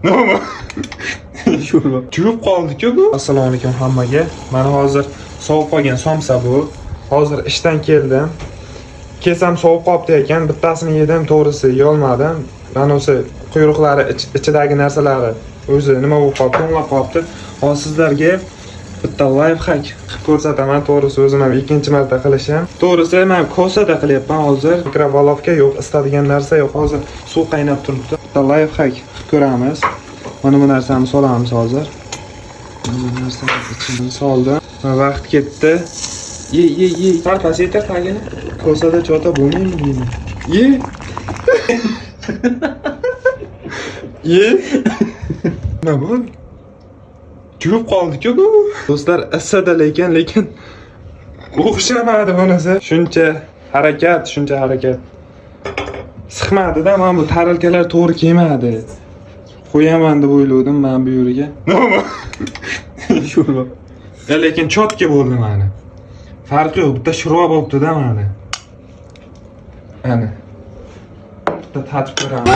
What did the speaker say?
Nima? Sho'rva. Churib qoldi-ku bu. Assalomu alaykum hammaga. Mana hozir sovib qolgan somsa bu. Hozir ishdan keldim. Kesam sovib qolibdi ekan, bittasini yedim, to'g'risi yeyolmadim. Mana o'sha quyruqlari ichidagi narsalari o'zi nima bo'lib qolibdi, to'ng'ab qolibdi. Hozir sizlarga bitta life hack qilib ko'rsataman. To'g'risi o'zim ham ikkinchi marta qilishim. To'g'risi men kosada qilyapman hozir. Mikrovolovka yo'q, isitadigan narsa yo'q. Hozir suv qaynab turibdi. Bitta life hack qilib ko'ramiz. Mana bu narsani solamiz hozir. Bu narsani ichiga soldim. Vaqt ketdi. Ye. Tarpasi yetar tagini. Kosada chota bo'lmaymi deymi? Ye. Ye. Nima bu? Churib qoldi-ku bu. Do'stlar, isidi lekin o'xshamadi bunisi. Shuncha harakat. Siqmadi-da, mana bu tarilkalar to'g'ri kelmadi. Qo'yaman deb o'yladim men bu yeriga. Nima? Sho'rva. Lekin chotga bo'ldi mana. Farqi yo'q, bitta sho'rva bo'libdi-da mana. Ana. Bitta tatib ko'raman.